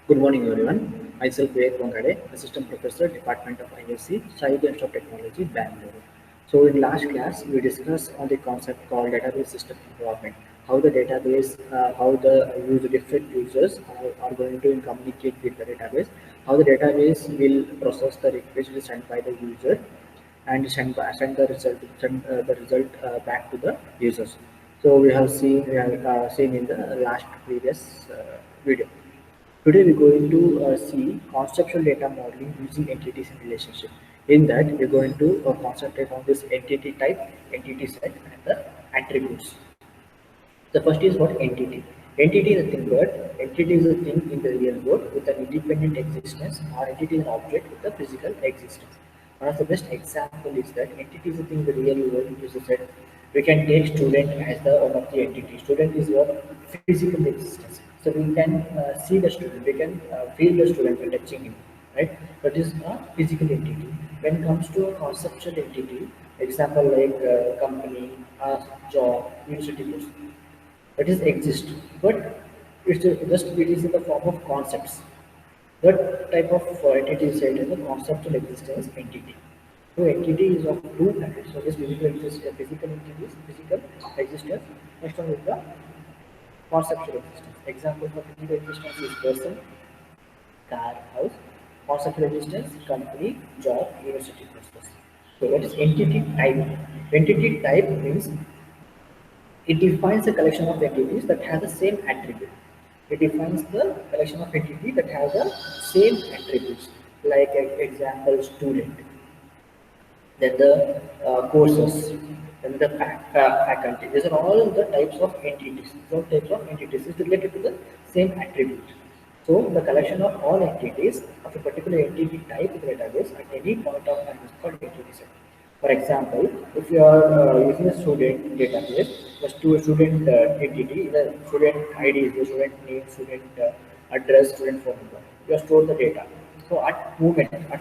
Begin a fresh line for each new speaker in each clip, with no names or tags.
Good morning, everyone. Myself, Vivek Wangade, Assistant Professor, Department of ISC, Science Institute of Technology, Bangalore. So, in last class, we discussed on the concept called database system development. How the database, how the different users are going to communicate with the database. How the database will process the request sent by the user, and send the result back to the users. So we have seen in the last previous video. Today we're going to see conceptual data modeling using entities in relationship. In that, we're going to concentrate on this entity type, entity set, and the attributes. The first is what entity. Entity is a thing word. Entity is a thing in the real world with an independent existence, or entity is an object with a physical existence. One of the best example is that entity is a thing in the real world, which is said we can take student as the one of the entity. Student is your physical existence. So we can see the student, we can feel the student by touching him, right? That is a physical entity. When it comes to a conceptual entity, example like company, job, university course, that is exist, but it is in the form of concepts. That type of entity is said as a conceptual existence entity. So entity is of two kinds. So this physical entity is physical existence. Next one is the conceptual existence. Example for physical existence is person, car, house. Conceptual existence, company, job, university courses. So what is entity type? Entity type means it defines a collection of entities that have the same attribute. It defines the collection of entities that have the same attributes. Like example, student, then the courses, then the faculty. These are all the types of entities. All types of entities is related to the same attribute. So the collection of all entities of a particular entity type in the database at any point of time is called entity set. For example, if you are using a student database, the student entity, the student ID is the student name, student address, student phone number. You have stored the data. So at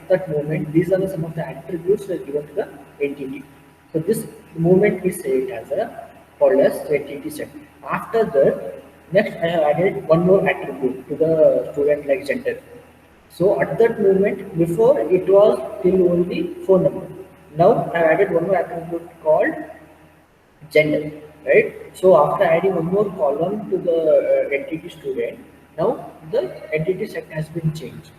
that moment, these are some of the attributes that are given to the entity. So this moment we say it as a called as entity set. After that, next I have added one more attribute to the student like gender. So at that moment, before it was till only phone number. Now I have added one more attribute called gender, right? So after adding one more column to the entity student, now the entity set has been changed.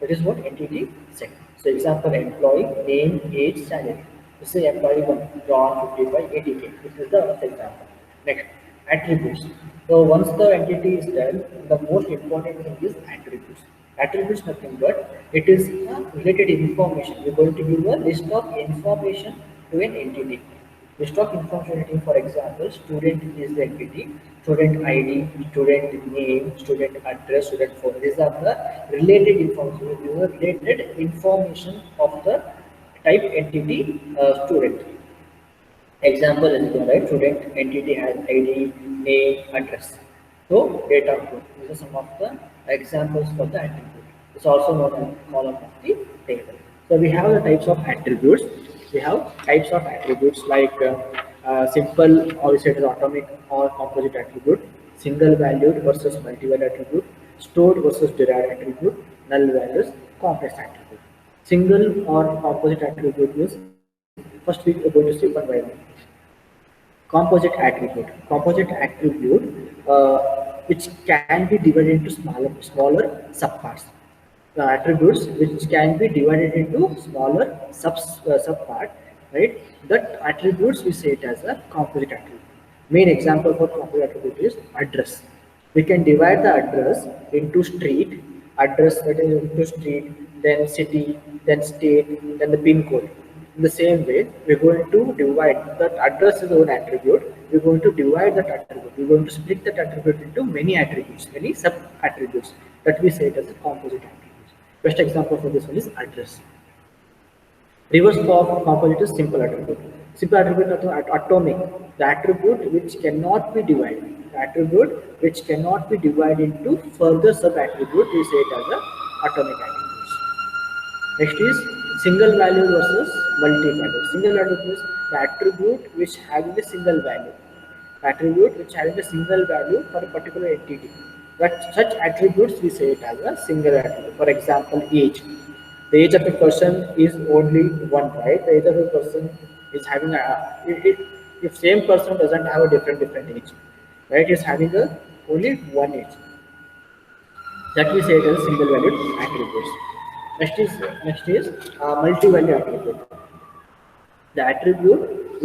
That is what entity set. So example, employee, name, age, salary. This is employee 1, John 55, 80K. This is the first example. Next, attributes. So once the entity is done, the most important thing is attributes. Attributes nothing but it is a related information. We're going to give a list of information to an entity. List of information, for example, student is the entity, student ID, student name, student address, student phone. These are the related information. These are related information of the type entity student. Example is there, right? Student entity has ID, name, address. So data group. These are some of the examples for the attribute. It's also known as column of the table. So we have the types of attributes. We have types of attributes like simple, or we say it is atomic or composite attribute, single valued versus multi-value attribute, stored versus derived attribute, null values, complex attribute. Single or composite attribute means first we are going to see one by one. Composite attribute which can be divided into smaller subparts. The attributes which can be divided into smaller subpart, right? That attributes we say it as a composite attribute. Main example for composite attribute is address. We can divide the address into street, address that is into street, then city, then state, then the pin code. In the same way, we're going to divide that address is one attribute. We're going to divide that attribute. We're going to split that attribute into many attributes, many sub attributes that we say it as a composite attributes. Best example for this one is address. Reverse of composite is simple attribute. Simple attribute is atomic. The attribute which cannot be divided. The attribute which cannot be divided into further sub attribute, we say it as a atomic attributes. Next is single value versus multi-value. Single value means the attribute which having a single value. The attribute which having a single value for a particular entity. But such attributes we say it as a single attribute. For example, age. The age of a person is only one, right? The age of a person is having if same person doesn't have a different age, right? Is having a only one age. That we say it as single valued attributes. Next is multi-value attribute. The attribute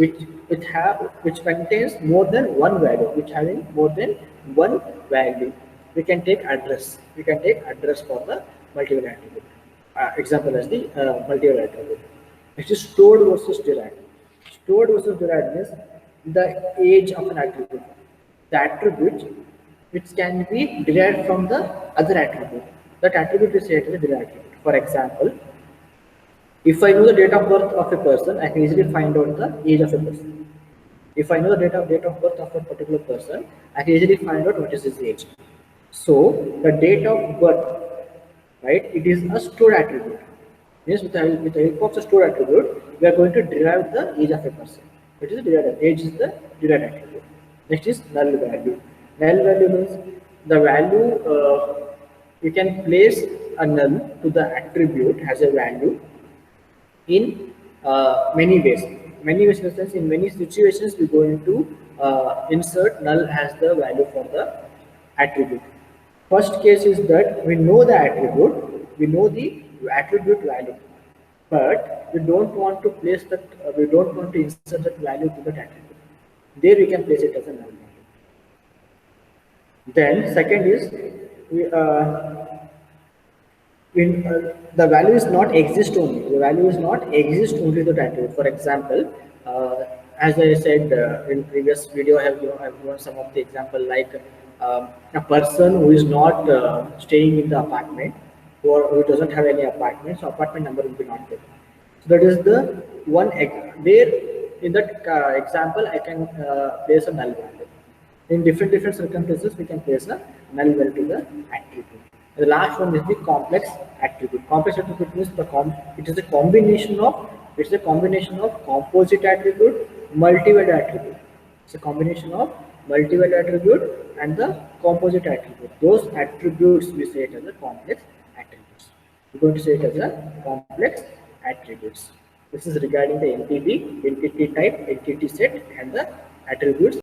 which contains more than one value, which having more than one value. We can take address for the multi-value attribute. Example as the multi-value attribute. Next is stored versus derived. Stored versus derived means the age of an attribute, the attribute which can be derived from the other attribute. That attribute is said as a derived attribute. For example, if I know the date of birth of a person, I can easily find out the age of a person. If I know the date of birth of a particular person, I can easily find out what is his age. So the date of birth, right? It is a stored attribute. Means with the help of the stored attribute, we are going to derive the age of a person. It is a derived age is the derived attribute. Next is null value. Null value means the value you can place a null to the attribute as a value in many ways. Many ways in the sense, in many situations, we're going to insert null as the value for the attribute. First case is that we know the attribute, we know the attribute value, but we don't want to place that, we don't want to insert that value to that attribute. There we can place it as a null value. Then second is we, the value is not exist only. The value is not exist only the attribute. For example, as I said in previous video, I have given some of the example like a person who is not staying in the apartment, or who doesn't have any apartment, so apartment number will be not given. So that is the one there. In that example, I can place a null value. In different circumstances, we can place a null value to the attribute. The last one is the complex attribute. Complex attribute means it is a combination of composite attribute, multi-value attribute. It's a combination of multi-value attribute and the composite attribute. Those attributes we say it as a complex attributes. We're going to say it as a complex attributes. This is regarding the entity type, entity set, and the attributes.